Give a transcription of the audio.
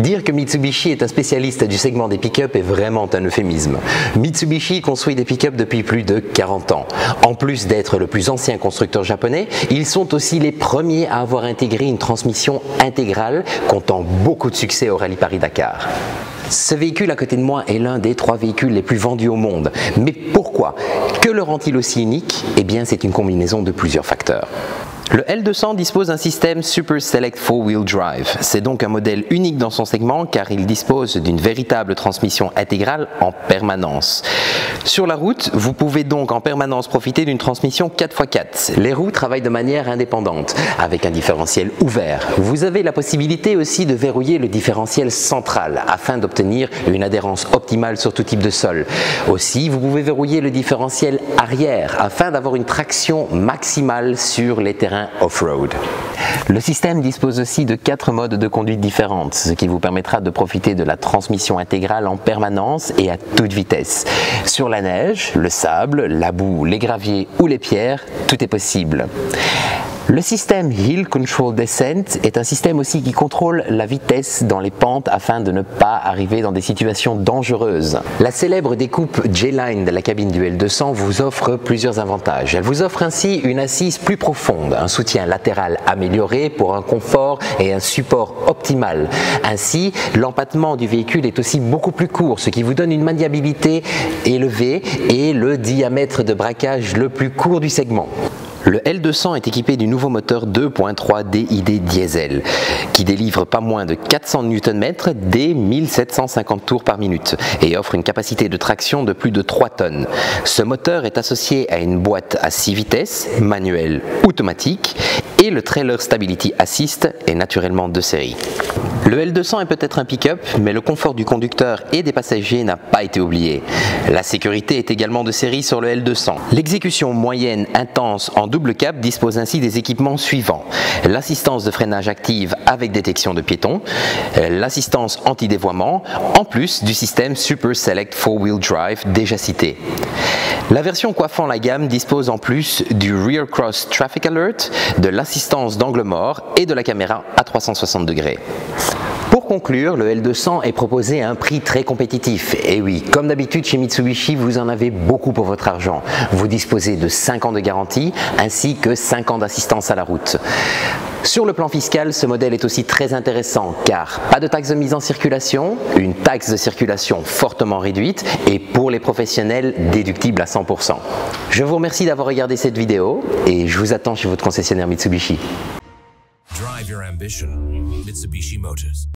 Dire que Mitsubishi est un spécialiste du segment des pick-up est vraiment un euphémisme. Mitsubishi construit des pick-up depuis plus de 40 ans. En plus d'être le plus ancien constructeur japonais, ils sont aussi les premiers à avoir intégré une transmission intégrale, comptant beaucoup de succès au Rallye Paris-Dakar. Ce véhicule à côté de moi est l'un des 3 véhicules les plus vendus au monde. Mais pourquoi? Que le rend-il aussi unique? Eh bien, c'est une combinaison de plusieurs facteurs. Le L200 dispose d'un système Super Select 4-Wheel Drive. C'est donc un modèle unique dans son segment car il dispose d'une véritable transmission intégrale en permanence. Sur la route, vous pouvez donc en permanence profiter d'une transmission 4x4. Les roues travaillent de manière indépendante, avec un différentiel ouvert. Vous avez la possibilité aussi de verrouiller le différentiel central afin d'obtenir une adhérence optimale sur tout type de sol. Aussi, vous pouvez verrouiller le différentiel arrière afin d'avoir une traction maximale sur les terrains off-road. Le système dispose aussi de 4 modes de conduite différentes, ce qui vous permettra de profiter de la transmission intégrale en permanence et à toute vitesse. Sur la neige, le sable, la boue, les graviers ou les pierres, tout est possible. Le système Hill Control Descent est un système aussi qui contrôle la vitesse dans les pentes afin de ne pas arriver dans des situations dangereuses. La célèbre découpe J-Line de la cabine du L200 vous offre plusieurs avantages. Elle vous offre ainsi une assise plus profonde, un soutien latéral amélioré pour un confort et un support optimal. Ainsi, l'empattement du véhicule est aussi beaucoup plus court, ce qui vous donne une maniabilité élevée et le diamètre de braquage le plus court du segment. Le L200 est équipé du nouveau moteur 2.3 DID diesel qui délivre pas moins de 400 Nm dès 1750 tours par minute et offre une capacité de traction de plus de 3 tonnes. Ce moteur est associé à une boîte à 6 vitesses, manuelle, automatique et le Trailer Stability Assist est naturellement de série. Le L200 est peut-être un pick-up, mais le confort du conducteur et des passagers n'a pas été oublié. La sécurité est également de série sur le L200. L'exécution moyenne intense en double cab dispose ainsi des équipements suivants. L'assistance de freinage active avec détection de piétons, l'assistance anti-dévoiement, en plus du système Super Select 4-Wheel Drive déjà cité. La version coiffant la gamme dispose en plus du Rear Cross Traffic Alert, de l'assistance d'angle mort et de la caméra à 360 degrés. Pour conclure, le L200 est proposé à un prix très compétitif. Et oui, comme d'habitude chez Mitsubishi, vous en avez beaucoup pour votre argent. Vous disposez de 5 ans de garantie ainsi que 5 ans d'assistance à la route. Sur le plan fiscal, ce modèle est aussi très intéressant car pas de taxe de mise en circulation, une taxe de circulation fortement réduite et pour les professionnels déductible à 100%. Je vous remercie d'avoir regardé cette vidéo et je vous attends chez votre concessionnaire Mitsubishi. Drive your ambition, Mitsubishi Motors.